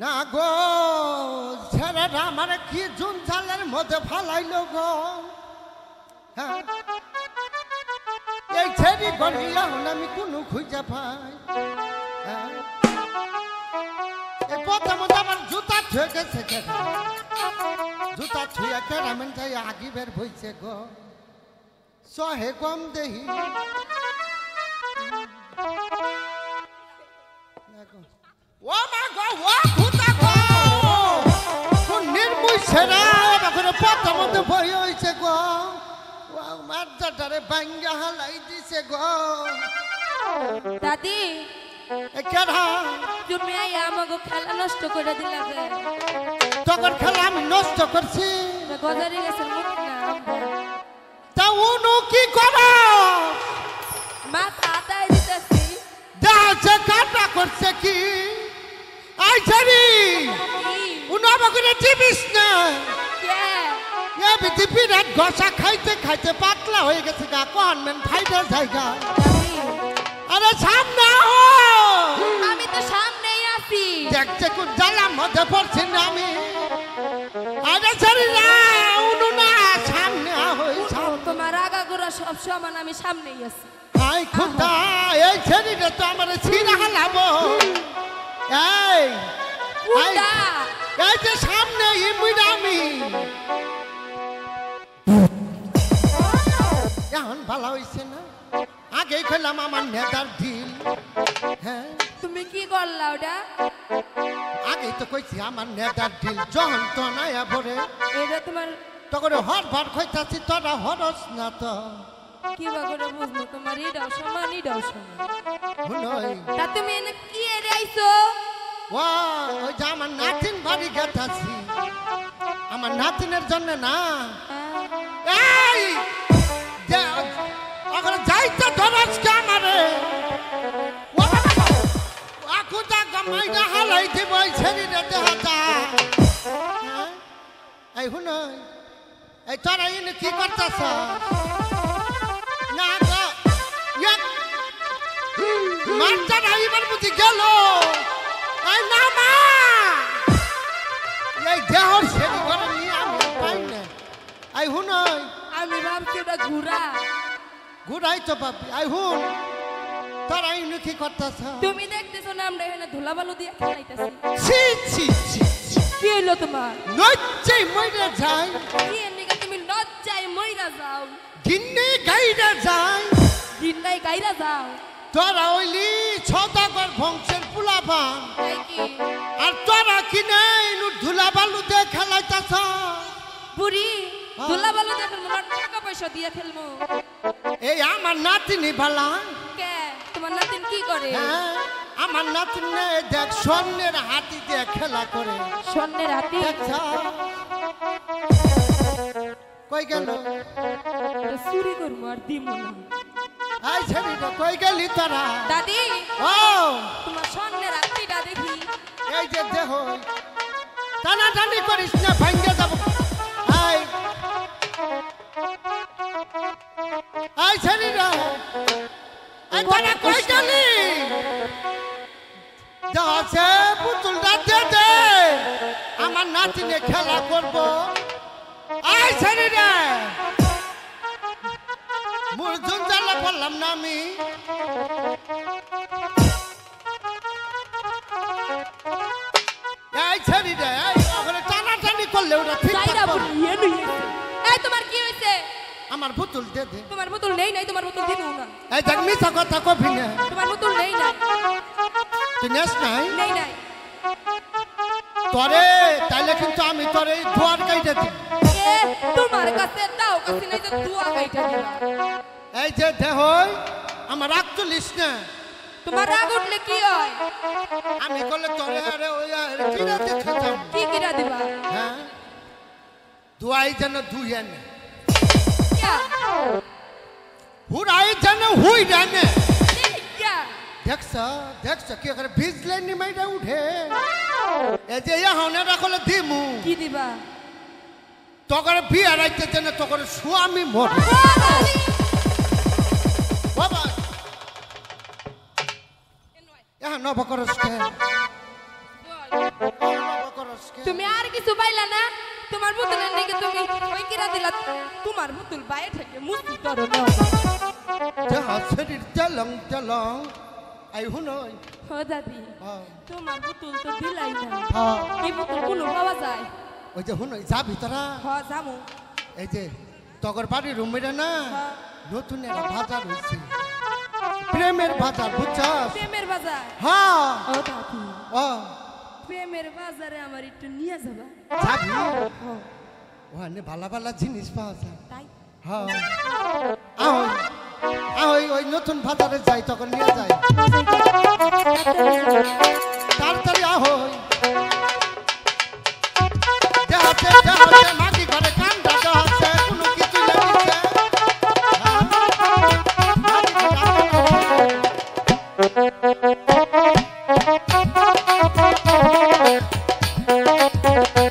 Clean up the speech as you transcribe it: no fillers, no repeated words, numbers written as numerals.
না গো ছেলেটা আমার কি জঞ্জালের মধ্যে ফালাইলো গো। হ্যাঁ এই ছেড়ি গলিয়া আমি কোনো খুঁজে পাই। হ্যাঁ এই পথে মধ্যে আমার জুতা ছুঁয়ে গেছে, জুতা ছুঁয়ে কেরামেন যাই আগি বের বইছে গো। সহে কম দেহি ও মা গো ও খুঁতা গো কোন নির্মুই সেরা এখন পথে মধ্যে বই হয়েছে গো। মারজাটারে ভাঙ্গা হালাই দিছে গো। দাদি কেডা তুমি আমাকে খেলা নষ্ট করে দিলা যে। তখন খেলা আমি নষ্ট করছি? গজারি গেছে মুখ না তা উনু কি করো? মাথা আদায় দিতেছি। যাচ্ছে কাটা করছে কি? আই ছাড়ি উনু আমাকে চিবিস না। এ বিধি রাত ঘষা খাইতে খাইতে পাতলা হয়ে গেছে গা। কনমেন ফাইটার জায়গা। আরে সামনে আমি তো সামনেই আছি। দেখছে কোন জ্বালার মধ্যে পড়ছি না আমি। আরে ছাড়ি না উনু না সামনে হই। তোমার আগাগোড়া সব সমান, আমি সামনেই আছি। আই খুদা এই ছেড়িটা তো আমার ছিঁড়া হালাবো। এই এই যে সামনে ইমুইরা আমি এখন ভালো হয়েছে না? আগে খেলাম আমার নেতার ঢিল। হ্যাঁ তুমি কি করলা ওটা? আগে তো কইছি আমার নেতার ঢিল যখন তো নাই ভরে এটা তোমার তখন হর ভর খাইতাছি তোরা হরস না তো কি বা করে বুঝলো তোমার এটাও সমান এটাও সমান। শুনই তা তুমি এনে কি এনে আইছো? ওই যে আমার নাতিন বাড়ি গেতাছি আমার নাতিনের জন্য না। এই ওখানে যাইতে ধরস কে আমারে আকুটা গামাইটা হালাই দিব এই ছেড়িটা দেহাটা। এই শুনই এই তোরা ইনি কি করতেছ? না গো মারটা এবার বুঝি গেল। এই না মা এই দেহর ছেড়ি করে নিয়ে আমি পাই না। এই শুনই আমি ভাবছি ওটা ঘুরা। ঘুরাই তো পাবি। আই হুন তোরা ইনি কি করতেছ? তুমি দেখতেছো না আমরা এখানে ধুলাবালু দিয়ে খেলাইতেছি। ছি ছি ছি কি হইলো তোমার? নজ্জে মইরা যাই কি এমনিকে তুমি লজ্জায় মইরা যাও? গিন্নি গাইরা যাই দিনটাই গাইরা যাও। তোরা হইলি সদাগর বংশের পোলাপান তাই কি আর তোরা কিনে ইনু ধুলা বালু দিয়ে খেলাইতাছ। বুড়ি ধুলাবালু দিয়ে খেলবো না, টাকা পয়সা দিয়ে খেলবো। এই আমার নাতিনি ভালা। কে তোমার নাতিন কি করে? হ্যাঁ আমার নাতিনে দেখ স্বর্ণের হাতি দিয়ে খেলা করে। স্বর্ণের হাতি? দেখছ কই গেল? চুরি করবো আর দিব না। এই ছেড়িটা কই গেলি তোরা? দাদি ও তোমার স্বর্ণের হাতিটা দেখি। এই যে দেহ টানাটানি করিস না ভাঙ্গে যাব। এই এই ছেড়িটা এই তোরা কই গেলি? যাচ্ছে পুতুলটা দে দে আমার নাতিনে খেলা করব। এই ছেড়িটা মুরজুন জ্বালা বললাম না আমি। এই ছেড়িটা ওখানে টানাটানি করলে ওটা ঠিক থাকবে। এই তোমার কি হয়েছে? আমার পুতুল দে দে। তোমার বোতল নেই নাই, তোমার বোতল দিব না। এই দেখ মিথ্যা কথা কবি না। তোমার বোতল নেই নাই। তুই নেস নাই? নেই নাই। তরে তাইলে কিন্তু আমি তোরে দুয়ার গাইতে দিই। এ তোমার কাছে দাও কাছে নাই যে দুয়া গাইটা দিবা। এই যে দেহ আমার রাগ তুলিস না। তোমার রাগ উঠলে কি হয়? আমি করলে তোরে আরে ওই কিরা দেখে যাও। কি কিরা দিবা? হ্যাঁ দুয়াই যেন দুই আনে কিয়া হুরাই যেন হুই রানে। কিয়া দেখছ দেখছ কি করে ভিজলে নিমাইটা উঠে। এই যে ইহনে রাখলে দিমু কি দিবা? তকরে বিয়ে রাইতে যেন তকরে স্বামী মরে। বাবা এখন নবকরস কে বল কে? তুমি আর কিছু পাইলা না তোমার পুতুলের দিকে তুমি ওই কিরা দিলা তোমার পুতুল বাইরে থেকে মুক্তি করো না যাহা শরীর চলং চলং আই হুনই ও দাদি হ্যাঁ তোমার পুতুল তো দিলাই না হ্যাঁ এই পুতুল কোনো পাওয়া যায় ওই যে হুনই যাবি তোরা হ যামু এই যে তগর বাড়ির রুমেরা না হ্যাঁ। নতুন একটা বাজার হয়েছে প্রেমের বাজার বুঝছস প্রেমের বাজার হ্যাঁ ও দাদি ও প্রেমের বাজারে আমার একটু নিয়ে যাবা যাবি হ, ওখানে ভালো ভালো জিনিস পাওয়া যায় তাই হ্যাঁ আহই আহই ওই নতুন বাজারে যাই তখন নিয়ে যাই তাড়াতাড়ি আহই